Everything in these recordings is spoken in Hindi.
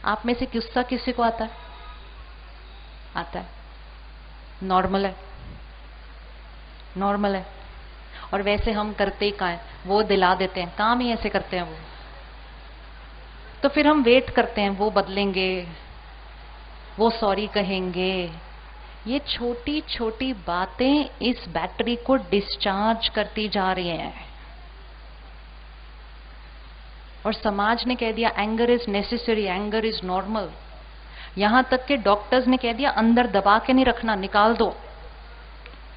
आप में से गुस्सा किसी को आता है? आता है। नॉर्मल है, नॉर्मल है। और वैसे हम करते ही कहाँ है, वो दिला देते हैं, काम ही ऐसे करते हैं वो। तो फिर हम वेट करते हैं वो बदलेंगे, वो सॉरी कहेंगे। ये छोटी छोटी बातें इस बैटरी को डिस्चार्ज करती जा रही हैं। और समाज ने कह दिया anger is necessary, anger is normal. यहां तक के डॉक्टर्स ने कह दिया अंदर दबा के नहीं रखना, निकाल दो।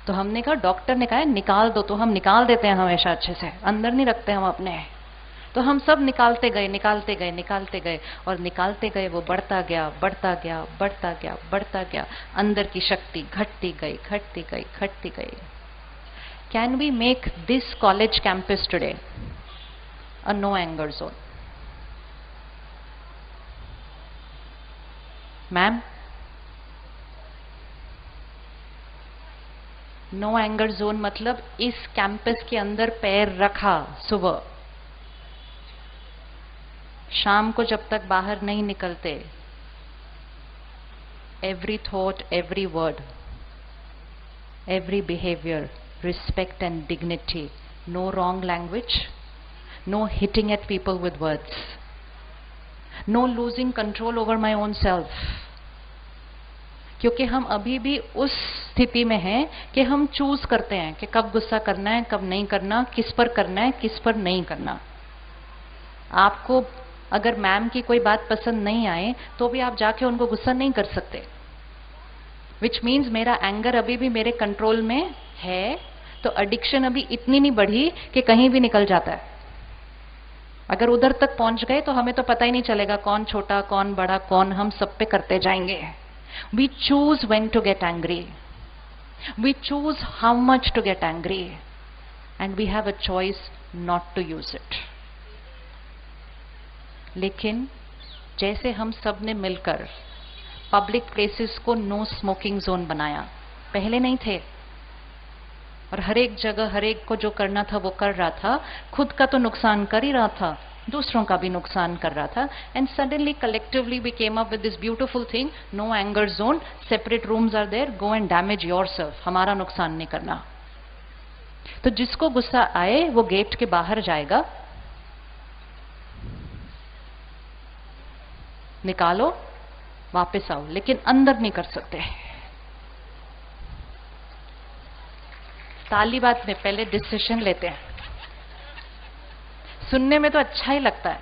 तो हमने कहा, डॉक्टर ने कहा निकाल दो, तो हम निकाल देते हैं हमेशा अच्छे से, अंदर नहीं रखते हम अपने। तो हम सब निकालते गए, निकालते गए, निकालते गए, और निकालते गए वो बढ़ता गया, बढ़ता गया, बढ़ता गया, बढ़ता गया। अंदर की शक्ति घटती गई, घटती गई, घटती गई। Can we make this college campus today a no anger zone? Ma'am, no anger zone मतलब इस कैंपस के अंदर पैर रखा सुबह, शाम को जब तक बाहर नहीं निकलते, every thought, every word, every behaviour, respect and dignity, no wrong language, no hitting at people with words, no losing control over my own self। क्योंकि हम अभी भी उस स्थिति में हैं कि हम चूज करते हैं कि कब गुस्सा करना है, कब नहीं करना, किस पर करना है, किस पर नहीं करना। आपको अगर मैम की कोई बात पसंद नहीं आए तो भी आप जाके उनको गुस्सा नहीं कर सकते, विच मीन्स मेरा एंगर अभी भी मेरे कंट्रोल में है। तो एडिक्शन अभी इतनी नहीं बढ़ी कि कहीं भी निकल जाता है। अगर उधर तक पहुंच गए तो हमें तो पता ही नहीं चलेगा कौन छोटा, कौन बड़ा, कौन, हम सब पे करते जाएंगे। We choose when to get angry, we choose how much to get angry, and we have a choice not to use it. लेकिन जैसे हम सब ने मिलकर पब्लिक प्लेसेस को नो स्मोकिंग जोन बनाया, पहले नहीं थे, और हर एक जगह हर एक को जो करना था वो कर रहा था, खुद का तो नुकसान कर ही रहा था, दूसरों का भी नुकसान कर रहा था। And suddenly collectively we came up with this beautiful thing, no anger zone, separate rooms are there, go and damage yourself, हमारा नुकसान नहीं करना। तो जिसको गुस्सा आए वो गेट के बाहर जाएगा, निकालो, वापस आओ, लेकिन अंदर नहीं कर सकते। ताली बात में पहले डिसीजन लेते हैं। सुनने में तो अच्छा ही लगता है,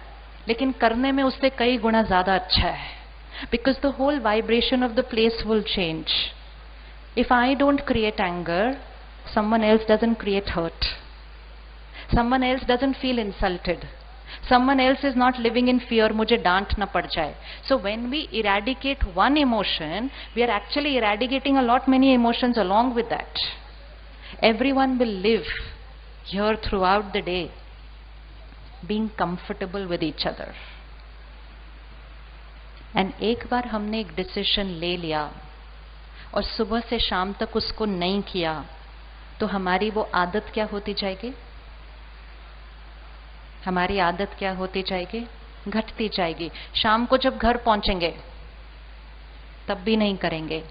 लेकिन करने में उससे कई गुना ज्यादा अच्छा है। Because the whole vibration of the place will change. If I don't create anger, someone else doesn't create hurt, someone else doesn't feel insulted, someone else is not living in fear मुझे डांट ना पड़ जाए। So when we eradicate one emotion, we are actually eradicating a lot many emotions along with that. Everyone will live here throughout the day being comfortable with each other. And एक बार हमने एक डिसीजन ले लिया और सुबह से शाम तक उसको नहीं किया, तो हमारी वो आदत क्या होती जाएगी? हमारी आदत क्या होती जाएगी? घटती जाएगी। शाम को जब घर पहुंचेंगे तब भी नहीं करेंगे।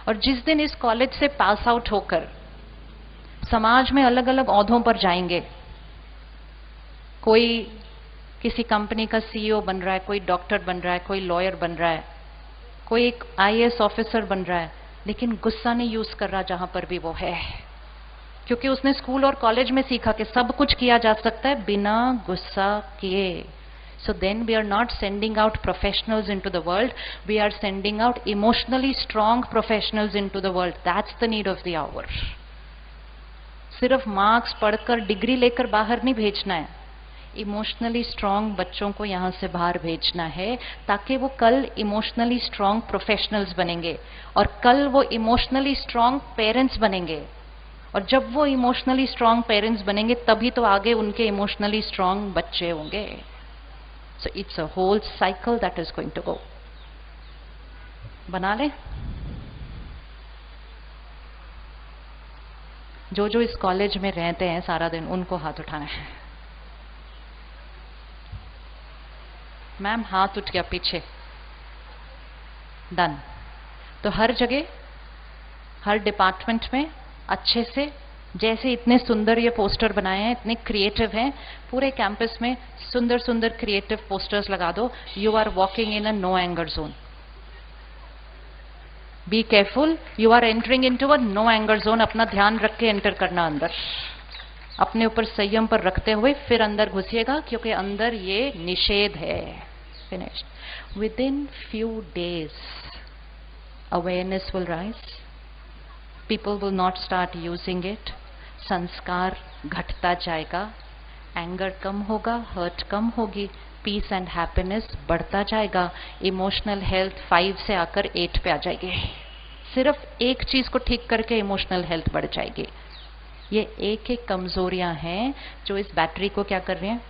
और जिस दिन इस कॉलेज से पास आउट होकर समाज में अलग अलग ओहदों पर जाएंगे, कोई किसी कंपनी का सीईओ बन रहा है, कोई डॉक्टर बन रहा है, कोई लॉयर बन रहा है, कोई एक आईएएस ऑफिसर बन रहा है, लेकिन गुस्सा नहीं यूज कर रहा जहां पर भी वो है, क्योंकि उसने स्कूल और कॉलेज में सीखा कि सब कुछ किया जा सकता है बिना गुस्सा किए। So then we are not sending out professionals into the world, we are sending out emotionally strong professionals into the world. That's the need of the hour. सिर्फ मार्क्स पढ़कर डिग्री लेकर बाहर नहीं भेजना है, इमोशनली स्ट्रांग बच्चों को यहां से बाहर भेजना है, ताकि वो कल इमोशनली स्ट्रांग प्रोफेशनल्स बनेंगे, और कल वो इमोशनली स्ट्रांग पेरेंट्स बनेंगे, और जब वो इमोशनली स्ट्रांग पेरेंट्स बनेंगे तभी तो आगे उनके इमोशनली स्ट्रांग बच्चे होंगे। So it's a whole cycle that is going to go. बना ले। जो जो इस कॉलेज में रहते हैं सारा दिन, उनको हाथ उठाना है। मैम हाथ उठ गया पीछे, डन। तो हर जगह, हर डिपार्टमेंट में अच्छे से, जैसे इतने सुंदर ये पोस्टर बनाए हैं, इतने क्रिएटिव हैं, पूरे कैंपस में सुंदर सुंदर क्रिएटिव पोस्टर्स लगा दो। You are walking in a no anger zone. Be careful, you are entering into a no anger zone. अपना ध्यान रख के एंटर करना अंदर, अपने ऊपर संयम पर रखते हुए फिर अंदर घुसिएगा, क्योंकि अंदर ये निषेध है। Finished. With in few days awareness will rise, people will not start using it, संस्कार घटता जाएगा, एंगर कम होगा, हर्ट कम होगी, पीस एंड हैप्पीनेस बढ़ता जाएगा, इमोशनल हेल्थ 5 से आकर 8 पे आ जाएगी। सिर्फ एक चीज को ठीक करके इमोशनल हेल्थ बढ़ जाएगी। ये एक एक कमजोरियां हैं जो इस बैटरी को क्या कर रही हैं।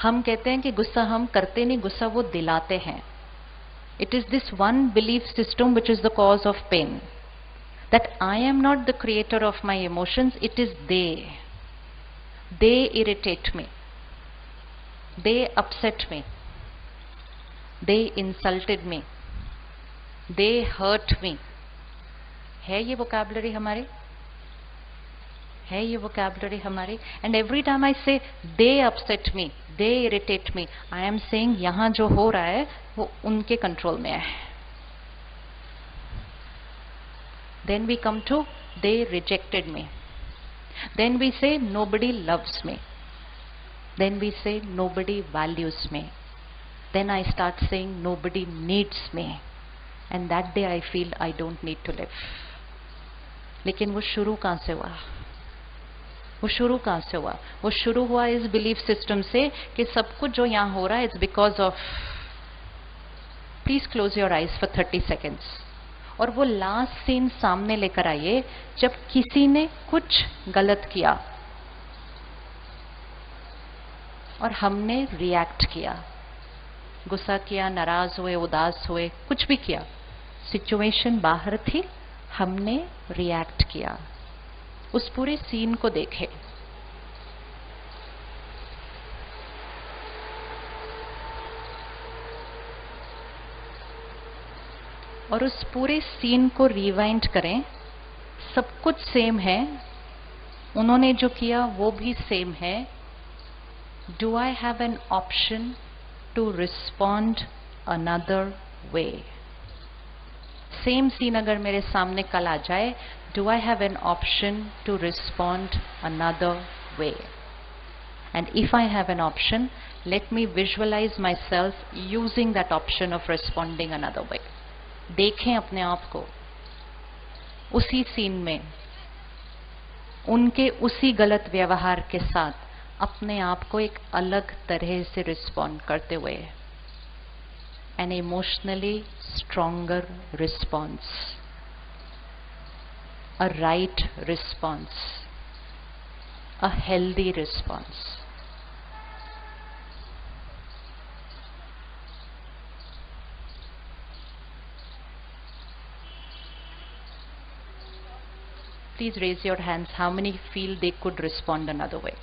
हम कहते हैं कि गुस्सा हम करते नहीं, गुस्सा वो दिलाते हैं। It is this one belief system which is the cause of pain, that I am not the creator of my emotions, it is they. They irritate me, they upset me, they insulted me, they hurt me. है ये vocabulary हमारे, है ये vocabulary हमारी। And every time I say they upset me, they irritate me, I am saying यहां जो हो रहा है वो उनके कंट्रोल में है। Then we come to they rejected me. Then we say nobody loves me. Then we say nobody values me. Then I start saying nobody needs me. And that day I feel I don't need to live. लेकिन वो शुरू कहां से हुआ? वो शुरू कहां से हुआ? वो शुरू हुआ इस बिलीफ सिस्टम से कि सब कुछ जो यहां हो रहा है it's because of. Please close your eyes for 30 seconds और वो लास्ट सीन सामने लेकर आइए जब किसी ने कुछ गलत किया और हमने रिएक्ट किया, गुस्सा किया, नाराज हुए, उदास हुए, कुछ भी किया। सिचुएशन बाहर थी, हमने रिएक्ट किया। उस पूरे सीन को देखें। और उस पूरे सीन को रिवाइंड करें। सब कुछ सेम है, उन्होंने जो किया वो भी सेम है। Do I have an option to respond another way? Same scene अगर मेरे सामने कल आ जाए, do I have an option to respond another way? And if I have an option, let me visualize myself using that option of responding another way. देखें अपने आप को उसी सीन में, उनके उसी गलत व्यवहार के साथ अपने आप को एक अलग तरह से रिस्पॉन्ड करते हुए। An emotionally stronger response, a right response, a healthy response. Please raise your hands. How many feel they could respond another way?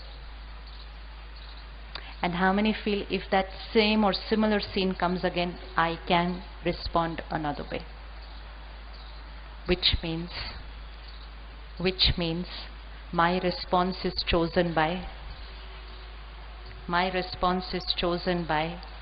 And how many feel if that same or similar scene comes again, I can respond another way? Which means my response is chosen by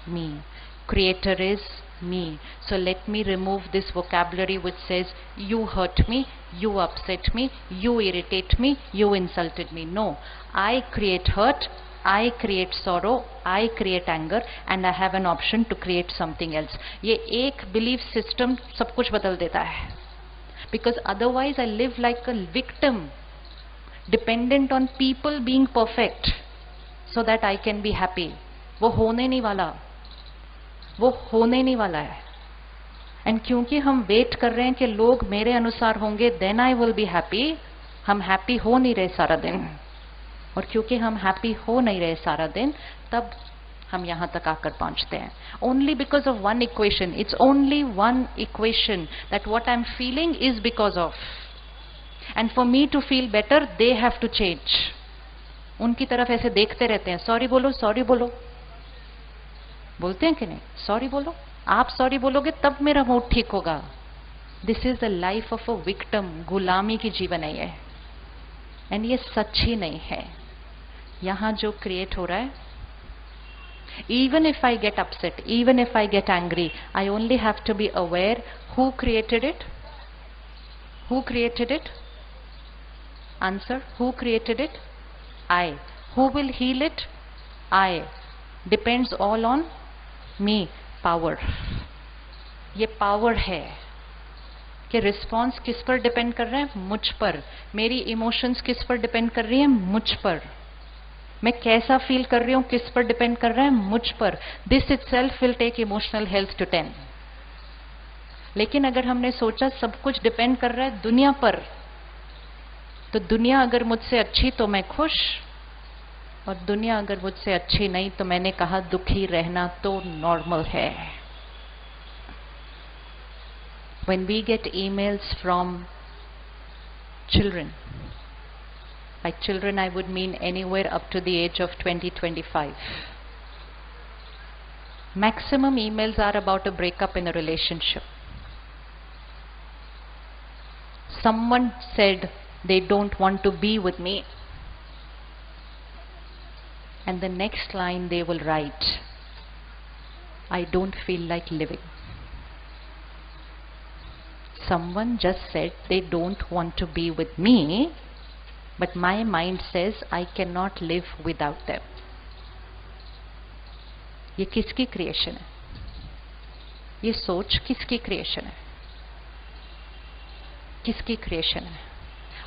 me. Creator is me. So let me remove this vocabulary which says you hurt me, you upset me, you irritate me, you insulted me. No, I create hurt, I create sorrow, I create anger, and I have an option to create something else. ये एक belief system सब कुछ बदल देता है। Because otherwise I live like a victim, dependent on people being perfect, so that I can be happy. वो होने नहीं वाला, वो होने नहीं वाला है। एंड क्योंकि हम वेट कर रहे हैं कि लोग मेरे अनुसार होंगे, then I will be happy, हम हैप्पी हो नहीं रहे सारा दिन। और क्योंकि हम हैप्पी हो नहीं रहे सारा दिन, तब हम यहां तक आकर पहुंचते हैं। Only because of one equation, it's only one equation, that what I am feeling is because of, and for me to feel better they have to change. उनकी तरफ ऐसे देखते रहते हैं, सॉरी बोलो, सॉरी बोलो, बोलते हैं कि नहीं? सॉरी बोलो, आप सॉरी बोलोगे तब मेरा मूड ठीक होगा। This is the life of a victim, गुलामी की जीवन है ये, एंड ये सच ही नहीं है। यहां जो क्रिएट हो रहा है, even if I get upset, even if I get angry, I only have to be aware who created it. Who created it? Answer: who created it? I. Who will heal it? I. Depends all on me. Power. ये पावर है कि रिस्पॉन्स किस पर डिपेंड कर रहे हैं? मुझ पर। मेरी इमोशंस किस पर डिपेंड कर रही हैं? मुझ पर। मैं कैसा फील कर रही हूं किस पर डिपेंड कर रहा है? मुझ पर। This itself will take emotional health to 10। लेकिन अगर हमने सोचा सब कुछ डिपेंड कर रहा है दुनिया पर, तो दुनिया अगर मुझसे अच्छी तो मैं खुश, और दुनिया अगर मुझसे अच्छी नहीं तो मैंने कहा दुखी रहना तो नॉर्मल है। When we get emails from children, by children I would mean anywhere up to the age of 20-25. Maximum emails are about a breakup in a relationship. Someone said they don't want to be with me, and the next line they will write, I don't feel like living. Someone just said they don't want to be with me, but my mind says I cannot live without them. ये किसकी क्रिएशन है? ये सोच किसकी क्रिएशन है? किसकी क्रिएशन है?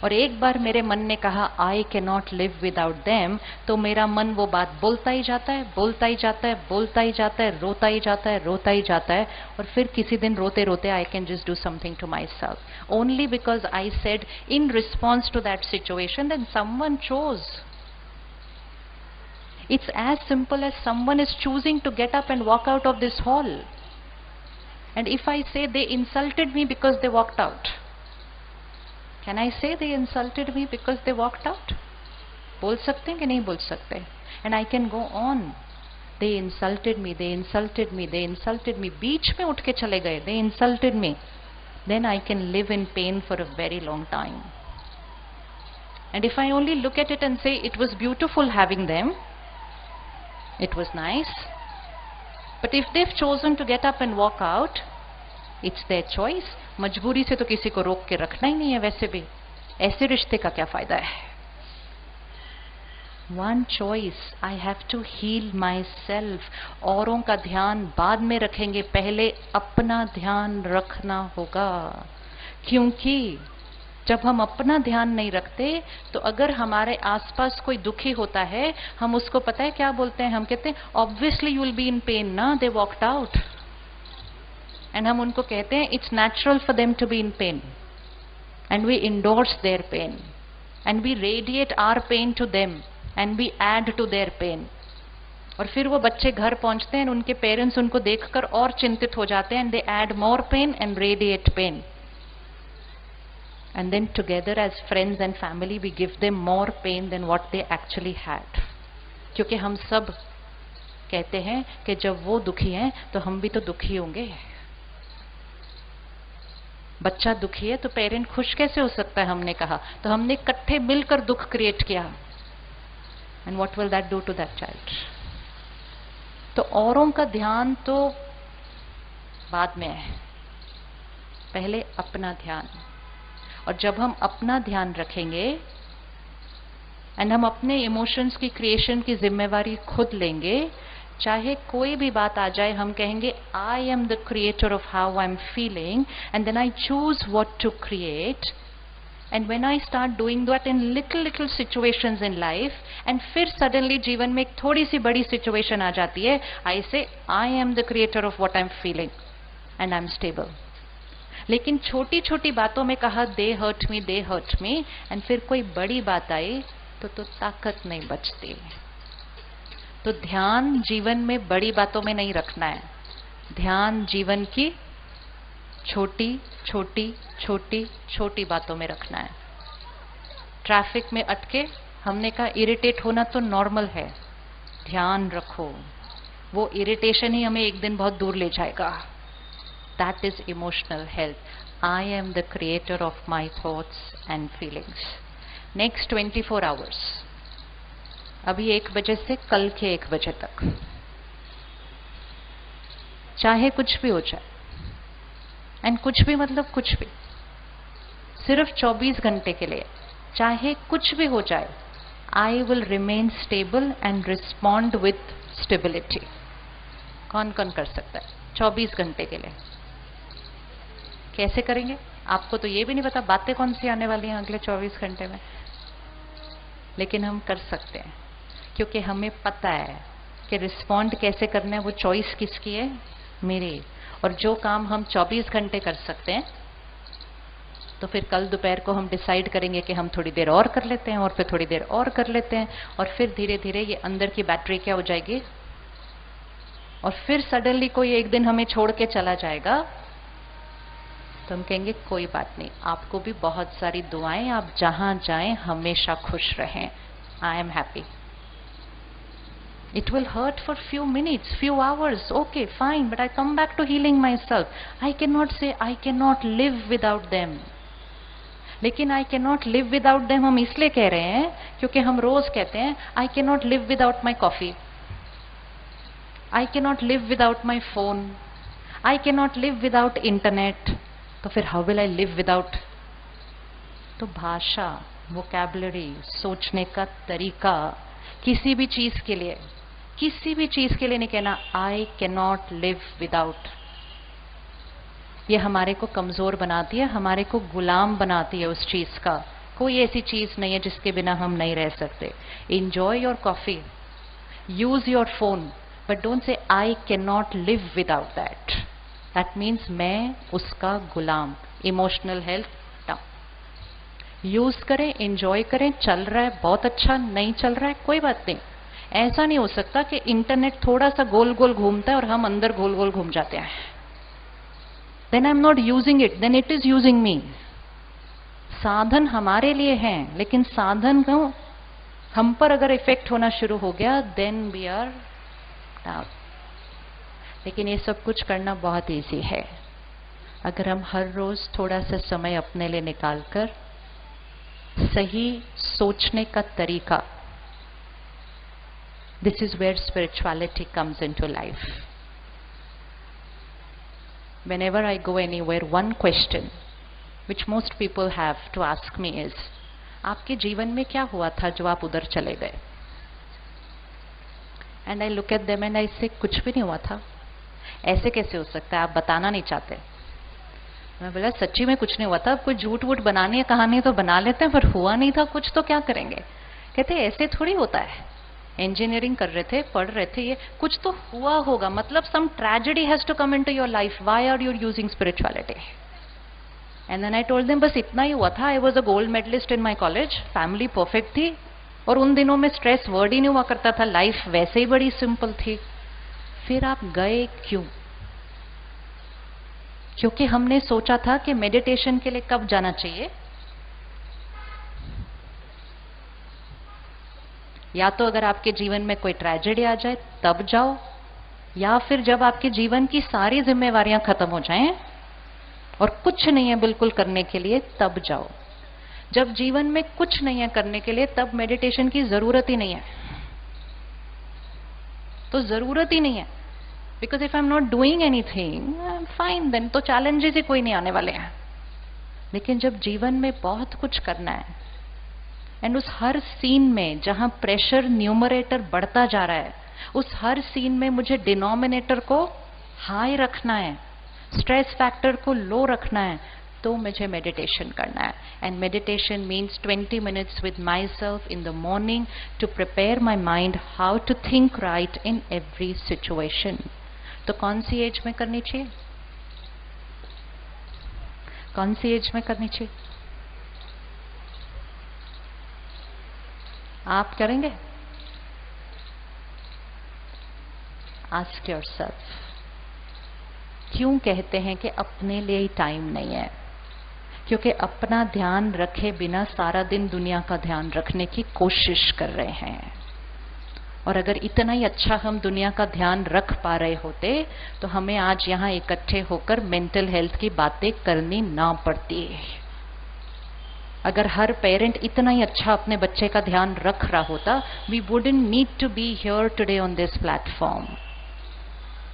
और एक बार मेरे मन ने कहा I can not live without them, तो मेरा मन वो बात बोलता ही जाता है, बोलता ही जाता है, बोलता ही जाता है, रोता ही जाता है, रोता ही जाता है, और फिर किसी दिन रोते रोते I can just do something to my self, only because I said in response to that situation then someone chose. It's as simple as someone is choosing to get up and walk out of this hall. And if I say they insulted me because they walked out, can I say they insulted me because they walked out? बोल सकते हैं कि नहीं बोल सकते? And I can go on. They insulted me, they insulted me, they insulted me. बीच में उठ के चले गए. They insulted me. Then I can live in pain for a very long time. And if I only look at it and say it was beautiful having them, it was nice, but if they've chosen to get up and walk out, it's their choice. मजबूरी से तो किसी को रोक के रखना ही नहीं है. वैसे भी ऐसे रिश्ते का क्या फायदा है? One choice. I have to heal myself. औरों का ध्यान बाद में रखेंगे, पहले अपना ध्यान रखना होगा. क्योंकि जब हम अपना ध्यान नहीं रखते तो अगर हमारे आसपास कोई दुखी होता है, हम उसको पता है क्या बोलते हैं? हम कहते हैं obviously you will be in pain ना, दे वॉकड आउट. एंड हम उनको कहते हैं it's natural for them to be in pain, and we endorse their pain, and we radiate our pain to them, and we add to their pain. और फिर वो बच्चे घर पहुंचते हैं, उनके पेरेंट्स उनको देखकर और चिंतित हो जाते हैं, and they add more pain and radiate pain. And then together as friends and family we give them more pain than what they actually had. क्योंकि हम सब कहते हैं कि जब वो दुखी हैं तो हम भी तो दुखी होंगे. बच्चा दुखी है तो पेरेंट खुश कैसे हो सकता है? हमने कहा तो हमने इकट्ठे मिलकर दुख क्रिएट किया. And what will that do to that child? तो औरों का ध्यान तो बाद में है, पहले अपना ध्यान. और जब हम अपना ध्यान रखेंगे एंड हम अपने इमोशंस की क्रिएशन की जिम्मेवारी खुद लेंगे, चाहे कोई भी बात आ जाए, हम कहेंगे I am the creator of how I am feeling, and then I choose what to create. And when I start doing that in little little situations in life, and फिर सडनली जीवन में एक थोड़ी सी बड़ी सिचुएशन आ जाती है, आई से आई am the creator of what I am feeling and I am stable. लेकिन छोटी छोटी बातों में कहा दे हर्ट मी, एंड फिर कोई बड़ी बात आई तो ताकत नहीं बचती. तो ध्यान जीवन में बड़ी बातों में नहीं रखना है, ध्यान जीवन की छोटी छोटी छोटी छोटी बातों में रखना है. ट्रैफिक में अटके, हमने कहा इरिटेट होना तो नॉर्मल है, ध्यान रखो, वो इरिटेशन ही हमें एक दिन बहुत दूर ले जाएगा. That is emotional health. I am the creator of my thoughts and feelings. Next 24 hours, अभी 1 बजे से कल के 1 बजे तक, चाहे कुछ भी हो जाए, एंड कुछ भी मतलब कुछ भी, सिर्फ 24 घंटे के लिए, चाहे कुछ भी हो जाए, I will remain stable and respond with stability. कौन कौन कर सकता है 24 घंटे के लिए? कैसे करेंगे? आपको तो ये भी नहीं पता बातें कौन सी आने वाली हैं अगले 24 घंटे में, लेकिन हम कर सकते हैं, क्योंकि हमें पता है कि रिस्पॉन्ड कैसे करना है. वो चॉइस किसकी है? मेरी. और जो काम हम 24 घंटे कर सकते हैं, तो फिर कल दोपहर को हम डिसाइड करेंगे कि हम थोड़ी देर और कर लेते हैं, और फिर थोड़ी देर और कर लेते हैं, और फिर धीरे धीरे ये अंदर की बैटरी क्या हो जाएगी, और फिर सडनली कोई एक दिन हमें छोड़ के चला जाएगा, तो हम कहेंगे कोई बात नहीं, आपको भी बहुत सारी दुआएं, आप जहां जाएं हमेशा खुश रहें. I am happy. It will hurt for few minutes, few hours, okay, fine, but I come back to healing myself. I cannot say I cannot live without them. लेकिन I cannot live without them हम इसलिए कह रहे हैं क्योंकि हम रोज कहते हैं I cannot live without my coffee, I cannot live without my phone, I cannot live without internet. तो फिर how will I live without? तो भाषा, vocabulary, सोचने का तरीका, किसी भी चीज के लिए, किसी भी चीज के लिए नहीं कहना I can not live without. ये हमारे को कमजोर बनाती है, हमारे को गुलाम बनाती है उस चीज का. कोई ऐसी चीज नहीं है जिसके बिना हम नहीं रह सकते. Enjoy your coffee, use your phone, but don't say I can not live without that. That means मैं उसका गुलाम. इमोशनल हेल्थ यूज करें, एंजॉय करें. चल रहा है बहुत अच्छा, नहीं चल रहा है कोई बात नहीं. ऐसा नहीं हो सकता कि इंटरनेट थोड़ा सा गोल गोल घूमता है और हम अंदर गोल गोल घूम जाते हैं. Then I am not using it, then it is using me. साधन हमारे लिए हैं, लेकिन साधन को हम पर अगर इफेक्ट होना शुरू हो गया, देन वी आर डाउन. लेकिन ये सब कुछ करना बहुत ईजी है अगर हम हर रोज थोड़ा सा समय अपने लिए निकालकर सही सोचने का तरीका. This is where spirituality comes into life. Whenever I go anywhere, one question which most people have to ask me is, आपके जीवन में क्या हुआ था जो आप उधर चले गए? And I look at them and I say, कुछ भी नहीं हुआ था. ऐसे कैसे हो सकता है, आप बताना नहीं चाहते? मैं बोला सच्ची में कुछ नहीं हुआ था. कोई झूठ वूठ बनानी है कहानी तो बना लेते हैं, पर हुआ नहीं था कुछ तो क्या करेंगे? कहते ऐसे थोड़ी होता है. इंजीनियरिंग कर रहे थे, पढ़ रहे थे, ये कुछ तो हुआ होगा, मतलब some tragedy has to come into your life. Why are you using spirituality? And then I told them बस इतना ही हुआ था. I was a gold medalist in my college, family perfect थी, और उन दिनों में स्ट्रेस वर्ड ही नहीं हुआ करता था, लाइफ वैसे ही बड़ी सिंपल थी. फिर आप गए क्यों? क्योंकि हमने सोचा था कि मेडिटेशन के लिए कब जाना चाहिए, या तो अगर आपके जीवन में कोई ट्रेजेडी आ जाए तब जाओ, या फिर जब आपके जीवन की सारी जिम्मेवारियां खत्म हो जाएं और कुछ नहीं है बिल्कुल करने के लिए तब जाओ. जब जीवन में कुछ नहीं है करने के लिए तब मेडिटेशन की जरूरत ही नहीं है. तो जरूरत ही नहीं है, because if I am not doing anything I am fine, then तो चैलेंजेस ही कोई नहीं आने वाले हैं. लेकिन जब जीवन में बहुत कुछ करना है, एंड उस हर सीन में जहां प्रेशर न्यूमरेटर बढ़ता जा रहा है, उस हर सीन में मुझे डिनोमिनेटर को हाई रखना है, स्ट्रेस फैक्टर को लो रखना है, तो मुझे मेडिटेशन करना है. And meditation means 20 minutes with my self in the morning to prepare my mind how to think right in every situation. तो कौन सी एज में करनी चाहिए? कौन सी एज में करनी चाहिए? आप करेंगे? Ask yourself. क्यों कहते हैं कि अपने लिए ही टाइम नहीं है? क्योंकि अपना ध्यान रखे बिना सारा दिन दुनिया का ध्यान रखने की कोशिश कर रहे हैं. और अगर इतना ही अच्छा हम दुनिया का ध्यान रख पा रहे होते तो हमें आज यहाँ इकट्ठे होकर मेंटल हेल्थ की बातें करनी ना पड़ती। अगर हर पेरेंट इतना ही अच्छा अपने बच्चे का ध्यान रख रहा होता, we wouldn't need to be here today on this platform.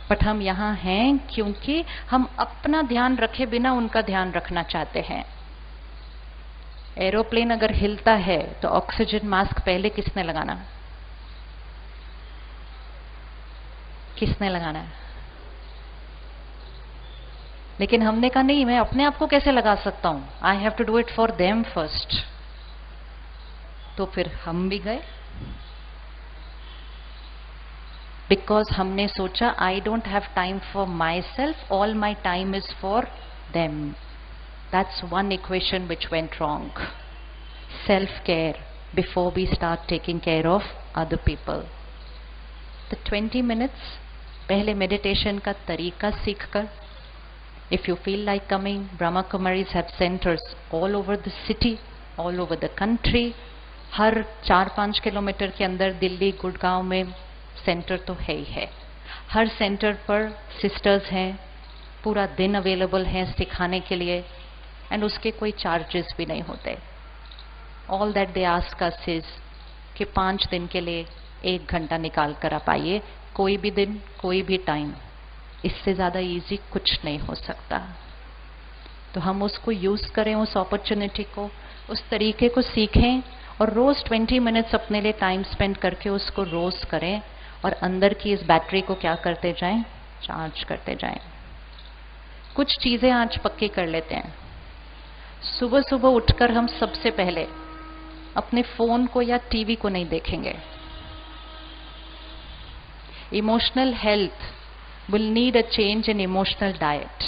But हम यहाँ हैं क्योंकि हम अपना ध्यान रखे बिना उनका ध्यान रखना चाहते हैं। एरोप्लेन अगर हिलता है तो ऑक्सीजन मास्क पहले किसने लगाना? किसने लगाना है? लेकिन हमने कहा नहीं, मैं अपने आप को कैसे लगा सकता हूं, I have to do it for them first. तो फिर हम भी गए, बिकॉज हमने सोचा I don't have time for my self, all my time is for them. That's one equation which went wrong. Self care before we start taking care of other people. तो 20 मिनट्स पहले मेडिटेशन का तरीका सीखकर, if you feel like coming, Brahma Kumaris have centers all over the city, all over the country. Her 4-5 kilometre के अंदर दिल्ली गुड़गांव में सेंटर तो है ही है। हर सेंटर पर सिस्टर्स हैं, पूरा दिन अवेलेबल हैं सिखाने के लिए, एंड उसके कोई चार्जेस भी नहीं होते। All that they ask us is कि 5 दिन के लिए 1 घंटा निकाल कर आप आइए, कोई भी दिन कोई भी टाइम। इससे ज्यादा इजी कुछ नहीं हो सकता। तो हम उसको यूज करें, उस अपॉर्चुनिटी को, उस तरीके को सीखें और रोज 20 मिनट्स अपने लिए टाइम स्पेंड करके उसको रोज करें और अंदर की इस बैटरी को क्या करते जाएं? चार्ज करते जाएं। कुछ चीजें आज पक्की कर लेते हैं। सुबह सुबह उठकर हम सबसे पहले अपने फोन को या टीवी को नहीं देखेंगे। Emotional health will need a change in emotional diet,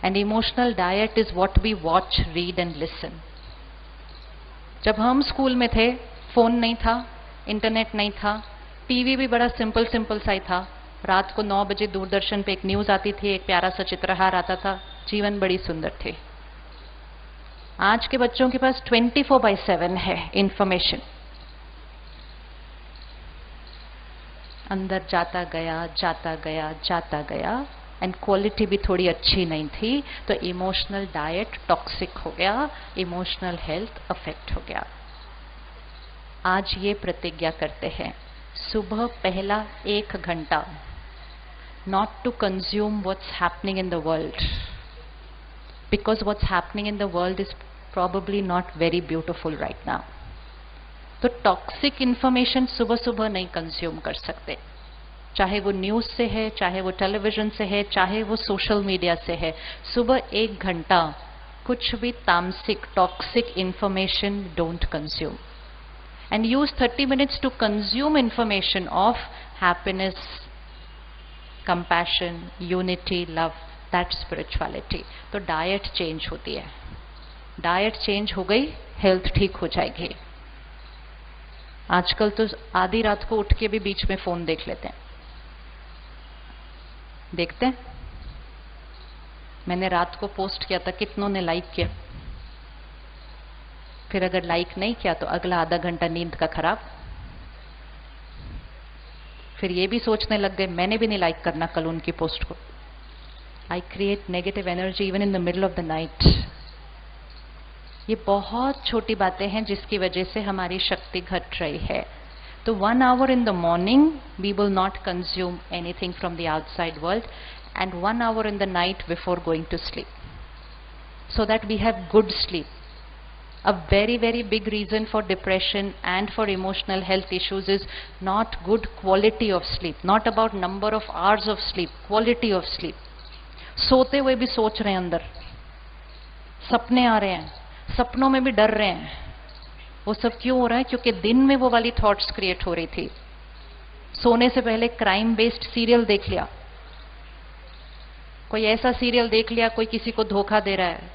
and emotional diet is what we watch, read and listen. जब हम स्कूल में थे, फोन नहीं था, इंटरनेट नहीं था, टीवी भी बड़ा सिंपल सा ही था। रात को 9 बजे दूरदर्शन पे एक न्यूज आती थी, एक प्यारा सा चित्रहार आता था, जीवन बड़ी सुंदर थे। आज के बच्चों के पास 24/7 है इंफॉर्मेशन। अंदर जाता गया एंड क्वालिटी भी थोड़ी अच्छी नहीं थी, तो इमोशनल डाइट टॉक्सिक हो गया, इमोशनल हेल्थ अफेक्ट हो गया। आज ये प्रतिज्ञा करते हैं, सुबह पहला 1 घंटा not to consume what's happening in the world, because what's happening in the world is probably not very beautiful right now. तो टॉक्सिक इंफॉर्मेशन सुबह सुबह नहीं कंज्यूम कर सकते, चाहे वो न्यूज से है, चाहे वो टेलीविजन से है, चाहे वो सोशल मीडिया से है। सुबह 1 घंटा कुछ भी तामसिक toxic information don't consume, and use 30 minutes to consume information of happiness, compassion, unity, love, that spirituality. तो डाइट चेंज होती है, डाइट चेंज हो गई, हेल्थ ठीक हो जाएगी। आजकल तो आधी रात को उठ के भी बीच में फोन देख लेते हैं। देखते हैं, मैंने रात को पोस्ट किया था, कितनों ने लाइक किया? फिर अगर लाइक नहीं किया तो अगला आधा घंटा नींद का खराब। फिर ये भी सोचने लग गए मैंने भी नहीं लाइक करना कल उनकी पोस्ट को। I create negative energy even in the middle of the night. ये बहुत छोटी बातें हैं जिसकी वजह से हमारी शक्ति घट रही है। तो 1 hour in the morning we will not consume anything from the outside world, and 1 hour in the night before going to sleep, so that we have good sleep. A very big reason for depression and for emotional health issues is not good quality of sleep, not about number of hours of sleep, quality of sleep. सोते हुए भी सोच रहे हैं, अंदर सपने आ रहे हैं, सपनों में भी डर रहे हैं। वो सब क्यों हो रहा है? क्योंकि दिन में वो वाली थॉट्स क्रिएट हो रही थी। सोने से पहले क्राइम बेस्ड सीरियल देख लिया, कोई ऐसा सीरियल देख लिया, कोई किसी को धोखा दे रहा है,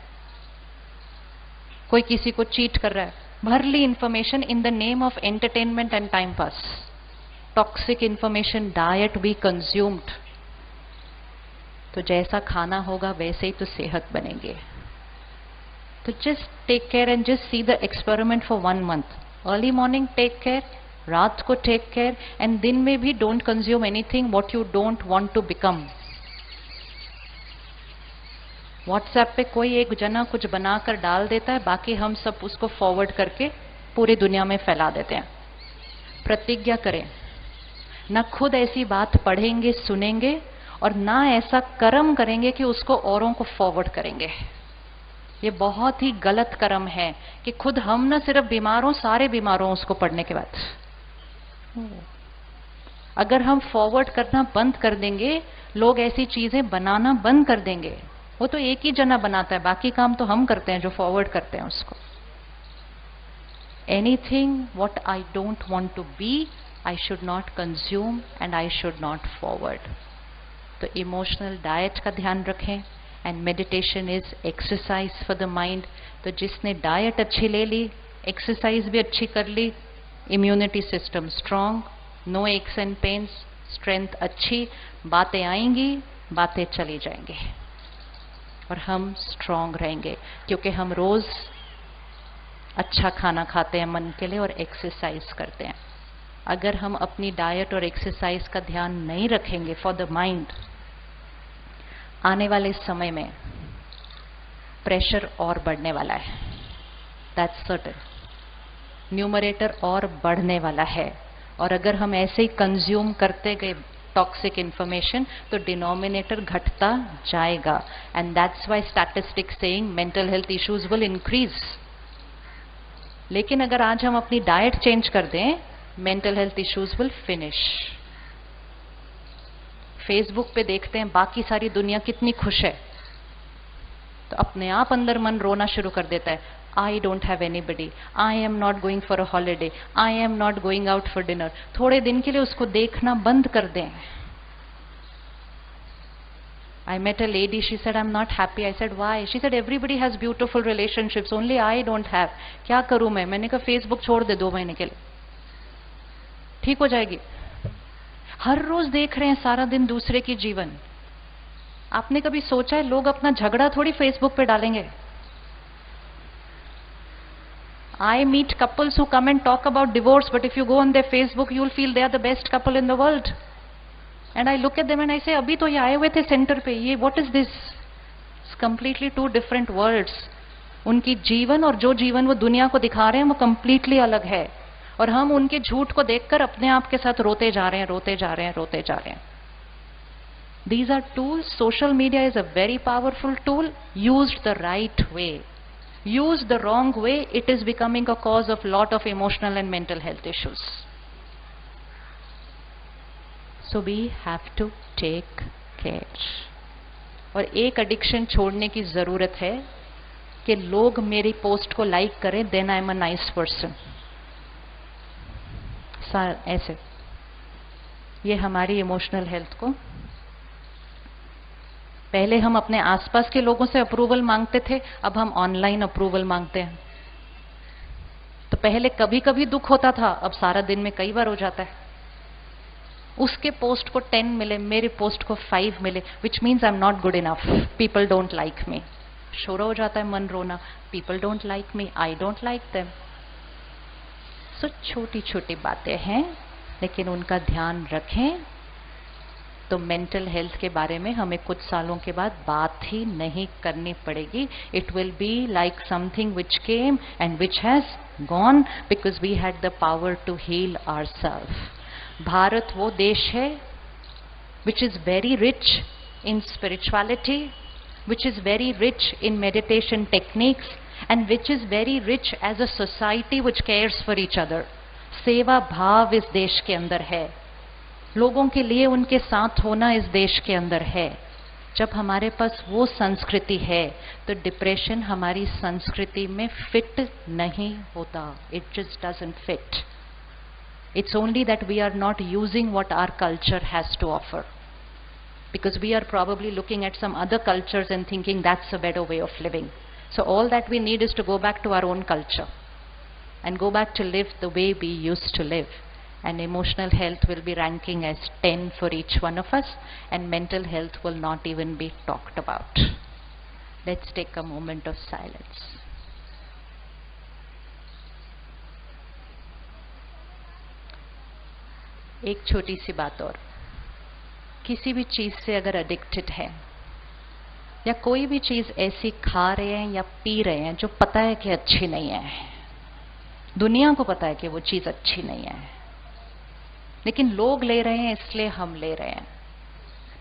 कोई किसी को चीट कर रहा है, भर ली information in the name of entertainment and time pass. Toxic information, diet भी कंज्यूम्ड। तो जैसा खाना होगा वैसे ही तो सेहत बनेंगे। तो just take care and just see the experiment for 1 month. Early morning take care, रात को टेक केयर, एंड दिन में भी don't consume anything what you don't want to become. WhatsApp पे कोई एक जना कुछ बनाकर डाल देता है, बाकी हम सब उसको फॉरवर्ड करके पूरी दुनिया में फैला देते हैं। प्रतिज्ञा करें, ना खुद ऐसी बात पढ़ेंगे सुनेंगे, और ना ऐसा कर्म करेंगे कि उसको औरों को फॉरवर्ड करेंगे। ये बहुत ही गलत कर्म है कि खुद हम न सिर्फ बीमार हों, सारे बीमार हों उसको पढ़ने के बाद। अगर हम फॉरवर्ड करना बंद कर देंगे, लोग ऐसी चीजें बनाना बंद कर देंगे। वो तो एक ही जना बनाता है, बाकी काम तो हम करते हैं जो फॉरवर्ड करते हैं उसको। Anything what I don't want to be, I should not consume and I should not forward. तो इमोशनल डाइट का ध्यान रखें, and meditation is exercise for the mind. तो जिसने डाइट अच्छी ले ली, एक्सरसाइज भी अच्छी कर ली, immunity system strong, no aches and pains, strength अच्छी, बातें आएंगी, बातें चली जाएंगी, और हम स्ट्रांग रहेंगे क्योंकि हम रोज अच्छा खाना खाते हैं मन के लिए और एक्सरसाइज करते हैं। अगर हम अपनी डाइट और एक्सरसाइज का ध्यान नहीं रखेंगे फॉर द माइंड, आने वाले समय में प्रेशर और बढ़ने वाला है, दैट्स सर्टेन। न्यूमरेटर और बढ़ने वाला है, और अगर हम ऐसे ही कंज्यूम करते गए टॉक्सिक इंफॉर्मेशन तो डिनोमिनेटर घटता जाएगा, and that's why statistics saying mental health issues will increase. लेकिन अगर आज हम अपनी डाइट चेंज कर दें, mental health issues will finish. Facebook पे देखते हैं बाकी सारी दुनिया कितनी खुश है, तो अपने आप अंदर मन रोना शुरू कर देता है। आई don't have anybody, I am not going for a holiday, I am not going out for dinner. थोड़े दिन के लिए उसको देखना बंद कर दें। I met a lady, she said, I'm not happy. I said, why? She said, everybody has beautiful relationships, only I don't have. क्या करूं मैं? मैंने कहा फेसबुक छोड़ दे 2 महीने के लिए, ठीक हो जाएगी। हर रोज देख रहे हैं सारा दिन दूसरे की जीवन। आपने कभी सोचा है लोग अपना झगड़ा थोड़ी फेसबुक पे डालेंगे? I meet couples who come and talk about divorce, but if you go on their Facebook, you'll feel they are the best couple in the world. And I look at them and I say, अभी तो ये आए हुए थे सेंटर पे, ये what is this? It's completely 2 different worlds. उनकी जीवन और जो जीवन वो दुनिया को दिखा रहे हैं वो completely अलग है, और हम उनके झूठ को देखकर अपने आप के साथ रोते जा रहे हैं, रोते जा रहे हैं, रोते जा रहे हैं। These are tools. Social media is a very powerful tool used the right way. Used the wrong way, it is becoming a cause of lot of emotional and mental health issues. So we have to take care. और एक एडिक्शन छोड़ने की जरूरत है कि लोग मेरी पोस्ट को लाइक करें, then I am a nice person. ऐसे ये हमारी इमोशनल हेल्थ को, पहले हम अपने आसपास के लोगों से अप्रूवल मांगते थे, अब हम ऑनलाइन अप्रूवल मांगते हैं। तो पहले कभी कभी दुख होता था, अब सारा दिन में कई बार हो जाता है। उसके पोस्ट को 10 मिले, मेरे पोस्ट को 5 मिले, which means I am not good enough, people don't like me. शुरू हो जाता है मन रोना, people don't like me, I don't like them. So छोटी छोटी बातें हैं, लेकिन उनका ध्यान रखें तो मेंटल हेल्थ के बारे में हमें कुछ सालों के बाद बात ही नहीं करनी पड़ेगी। It will be like something which came and which has gone, because we had the power to heal ourselves. Bharat वो देश है which is very rich in spirituality, which is very rich in meditation techniques, and which is very rich as a society which cares for each other. सेवा भाव इस देश के अंदर है, लोगों के लिए उनके साथ होना इस देश के अंदर है। जब हमारे पास वो संस्कृति है तो डिप्रेशन हमारी संस्कृति में फिट नहीं होता। It just doesn't fit. It's only that we are not using what our culture has to offer, because we are probably looking at some other cultures and thinking that's a better way of living. So all that we need is to go back to our own culture and go back to live the way we used to live. And emotional health will be ranking as 10 for each one of us, and mental health will not even be talked about. Let's take a moment of silence. एक छोटी सी बात और, किसी भी चीज से अगर एडिक्टेड है या कोई भी चीज ऐसी खा रहे हैं या पी रहे हैं जो पता है कि अच्छी नहीं है, दुनिया को पता है कि वो चीज अच्छी नहीं है, लेकिन लोग ले रहे हैं इसलिए हम ले रहे हैं,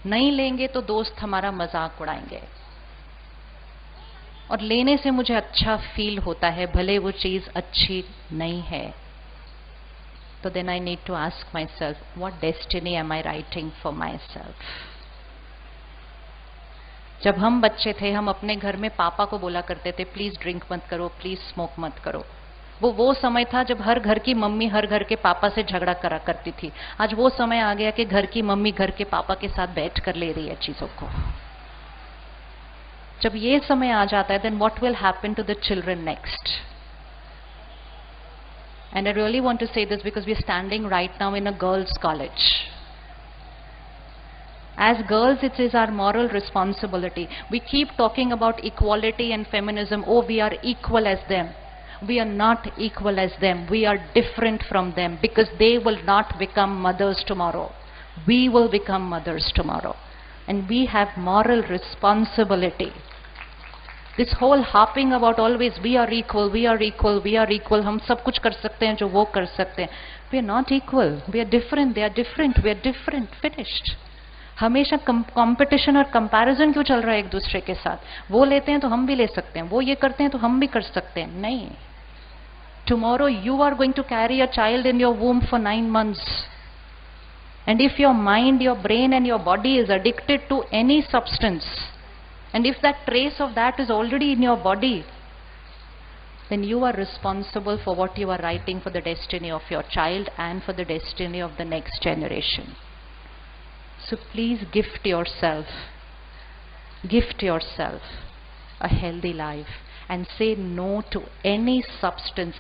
नहीं लेंगे तो दोस्त हमारा मजाक उड़ाएंगे, और लेने से मुझे अच्छा फील होता है भले वो चीज अच्छी नहीं है, तो then I need to ask my self what destiny am I writing for my self. जब हम बच्चे थे हम अपने घर में पापा को बोला करते थे प्लीज ड्रिंक मत करो, प्लीज स्मोक मत करो। वो समय था जब हर घर की मम्मी हर घर के पापा से झगड़ा करा करती थी। आज वो समय आ गया कि घर की मम्मी घर के पापा के साथ बैठ कर ले रही है चीजों को। जब ये समय आ जाता है then what will happen to the children next? And I really want to say this because we are standing right now in a girls college. As girls, it is our moral responsibility. We keep talking about equality and feminism. Oh, we are equal as them. We are not equal as them. We are different from them because they will not become mothers tomorrow. We will become mothers tomorrow. And we have moral responsibility. This whole harping about always we are equal, we are equal, we are equal. हम सब कुछ कर सकते हैं जो वो कर सकते हैं. We are not equal. We are different. They are different. We are different. Finished. हमेशा कंपटीशन और कंपैरिजन क्यों चल रहा है एक दूसरे के साथ? वो लेते हैं तो हम भी ले सकते हैं, वो ये करते हैं तो हम भी कर सकते हैं. नहीं. Tomorrow you are going to carry a child in your womb for 9 months. And if your mind, your brain and your body is addicted to any substance, and if that trace of that is already in your body, then you are responsible for what you are writing for the destiny of your child and for the destiny of the next generation. So please gift yourself a healthy life and say no to any substance,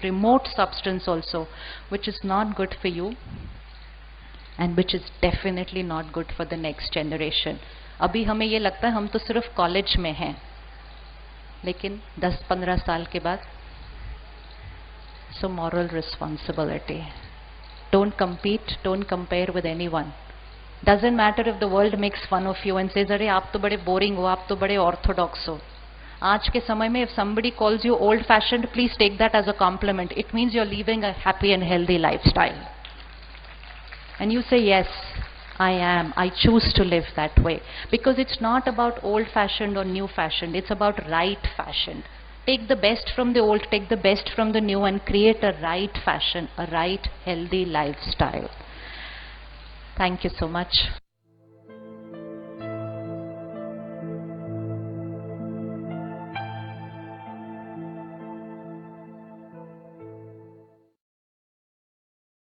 remote substance also, which is not good for you and which is definitely not good for the next generation. अभी हमें ये लगता है हम तो सिर्फ कॉलेज में हैं, लेकिन 10-15 साल के बाद so moral responsibility. Don't compete, don't compare with anyone. Doesn't matter if the world makes fun of you and says, अरे आप तो बड़े boring हो, आप तो बड़े orthodox हो. आज के समय में if somebody calls you old fashioned, please take that as a compliment. It means you're living a happy and healthy lifestyle. And you say, yes, I am. I choose to live that way. Because it's not about old fashioned or new fashioned. It's about right fashioned. Take the best from the old, take the best from the new and create a right fashion, a right healthy lifestyle. Thank you so much.